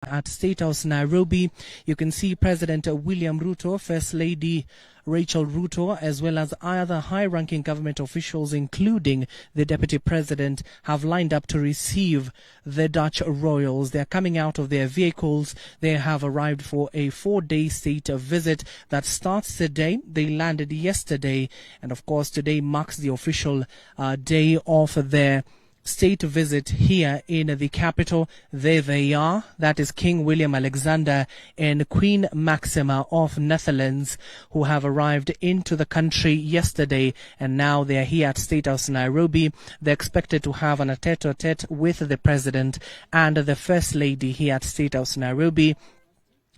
at State House Nairobi. You can see President William Ruto, First Lady Rachel Ruto, as well as other high-ranking government officials, including the Deputy President, have lined up to receive the Dutch royals. They are coming out of their vehicles. They have arrived for a 4-day state visit that starts today. They landed yesterday, and of course today marks the official day of their state visit here in the capital. There they are. That is King Willem-Alexander and Queen Maxima of Netherlands, who have arrived into the country yesterday, and now they are here at State House Nairobi. They're expected to have an tete-a-tete with the President and the First Lady here at State House Nairobi.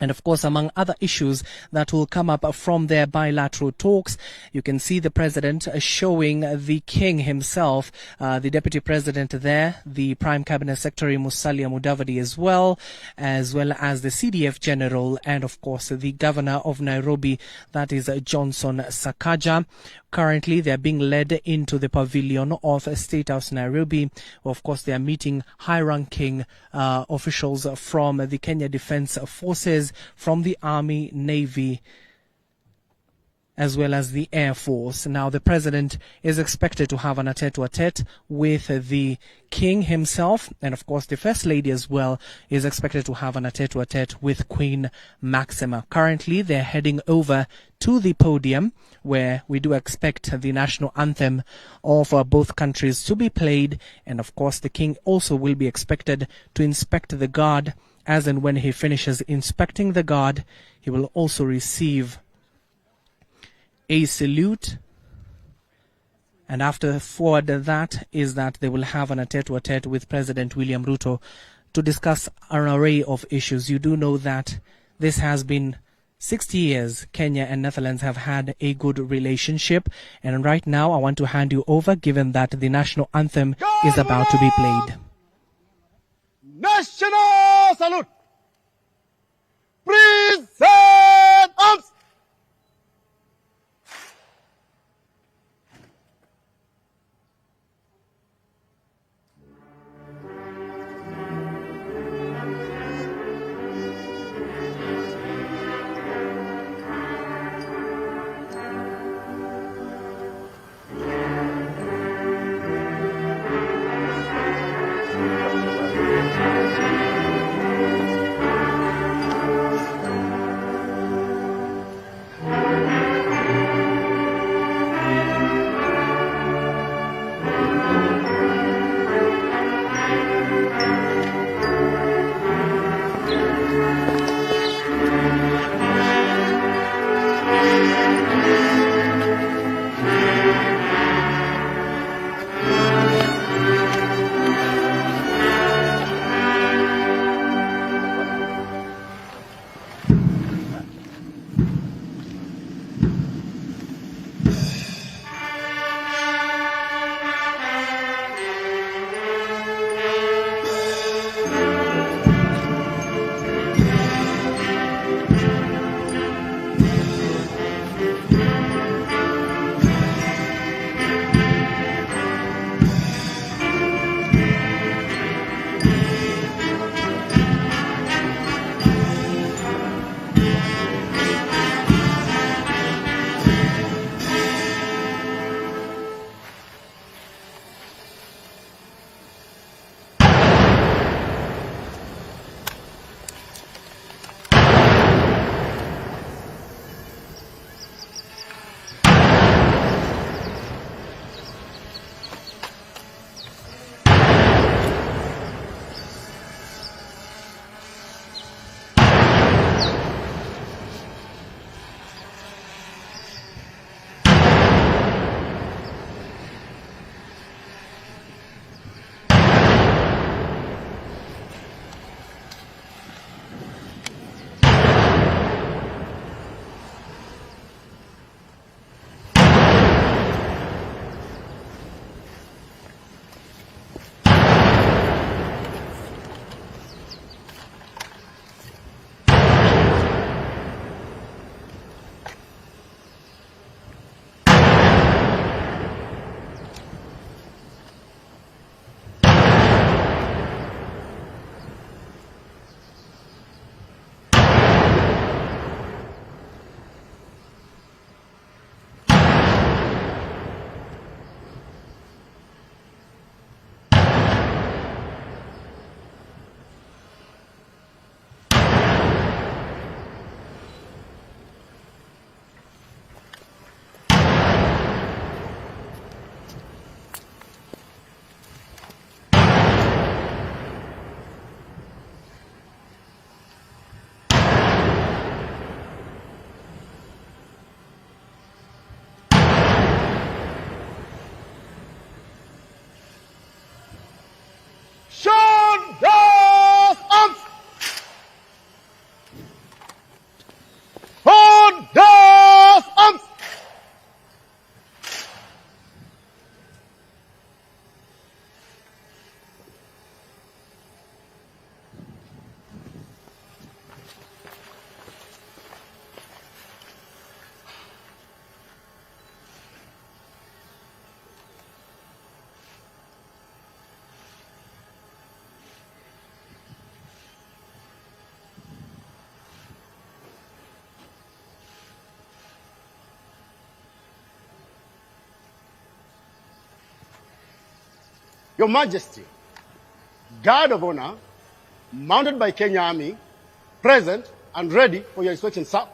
And of course, among other issues that will come up from their bilateral talks, you can see the President showing the King himself, the Deputy President there, the Prime Cabinet Secretary Musalia Mudavadi as well as the CDF General, and of course the Governor of Nairobi, that is Johnson Sakaja. Currently, they are being led into the pavilion of State House Nairobi. Of course, they are meeting high-ranking officials from the Kenya Defence Forces, from the Army, Navy, as well as the Air Force. Now, the President is expected to have an tete-a-tete with the King himself, and of course the First Lady as well is expected to have an tete-a-tete with Queen Maxima. Currently, they're heading over to the podium, where we do expect the national anthem of both countries to be played, and of course the King also will be expected to inspect the guard, as and when he finishes inspecting the guard, he will also receive a salute. And after forward that is that they will have an tete-a-tete with President William Ruto to discuss an array of issues. You do know that this has been 60 years Kenya and Netherlands have had a good relationship, and right now I want to hand you over, given that the national anthem is about to be played. National salute! Present arms! Your Majesty, Guard of Honor, mounted by Kenya Army, present and ready for your inspection, sir.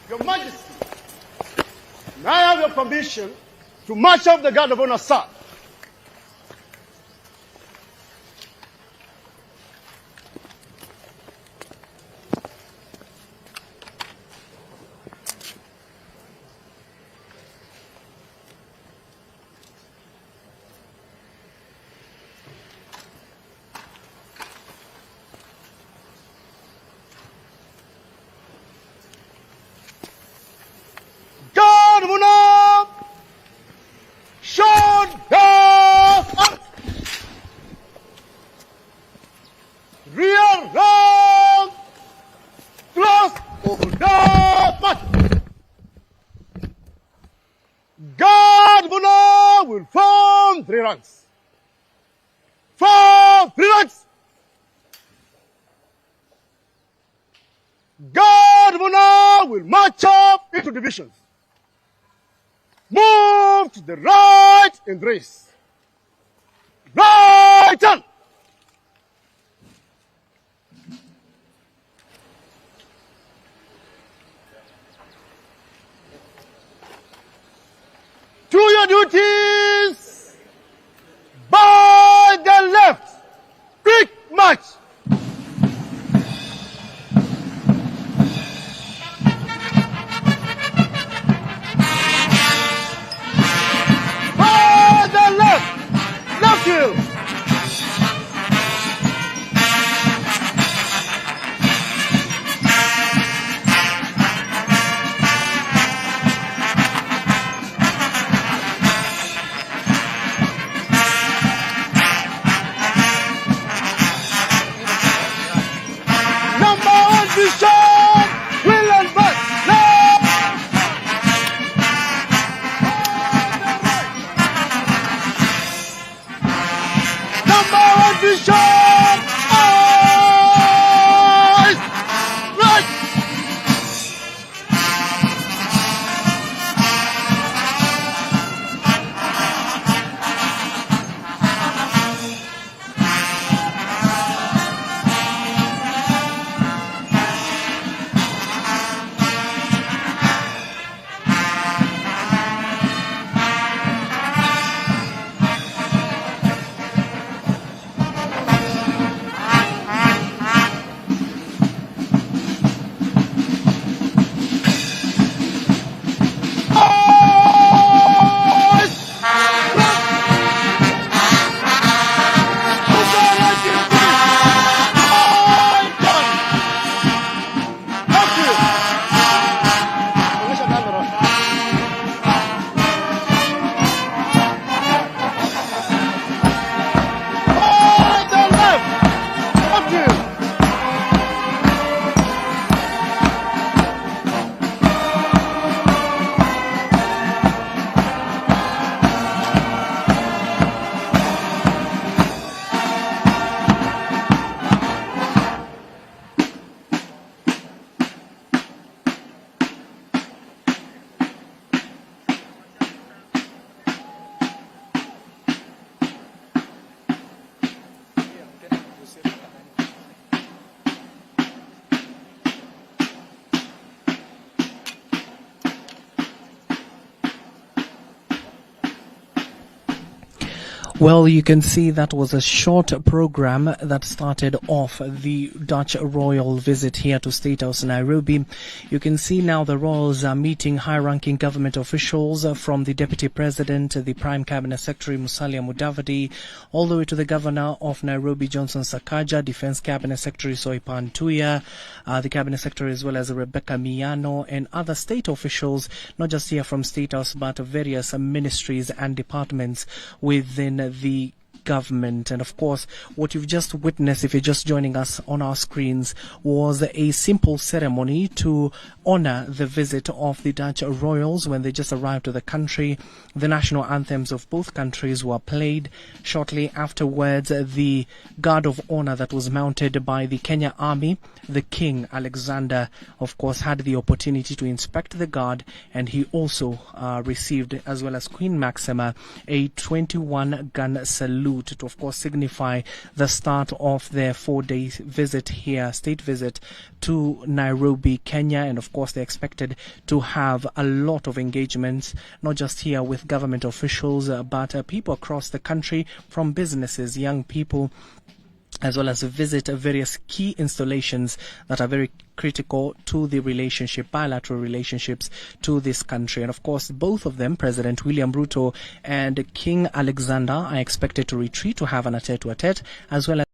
Your Majesty, may I have your permission to march off the Guard of Honor, sir? Guard of Honor, short down, rear round, close, order, march. Guard of Honor will form 3 ranks. Form 3 ranks. Guard of Honor will march up into divisions. Move to the right in race. Right turn. To your duties. By the left. Quick march. You. Number 1 Bishop, Willem-Alexander. Number 1 Bishop, eyes, right. Well, you can see that was a short program that started off the Dutch royal visit here to State House Nairobi. You can see now the royals are meeting high-ranking government officials from the Deputy President, the Prime Cabinet Secretary Musalia Mudavadi, all the way to the Governor of Nairobi, Johnson Sakaja, Defense Cabinet Secretary Soipan Tuya, the Cabinet Secretary as well as Rebecca Miano, and other state officials, not just here from State House, but various ministries and departments within the government. And of course, what you've just witnessed, if you're just joining us on our screens, was a simple ceremony to honor the visit of the Dutch royals when they just arrived to the country. The national anthems of both countries were played. Shortly afterwards, the guard of honor that was mounted by the Kenya Army, the King Alexander, of course, had the opportunity to inspect the guard, and he also received, as well as Queen Maxima, a 21-gun salute to, of course, signify the start of their 4-day visit here, state visit to Nairobi, Kenya. And of course, they're expected to have a lot of engagements, not just here with government officials, but people across the country, from businesses, young people, as well as visit various key installations that are very critical to the relationship, bilateral relationships to this country. And of course, both of them, President William Ruto and King Alexander, are expected to retreat to have an a-tete-a-tete, as well as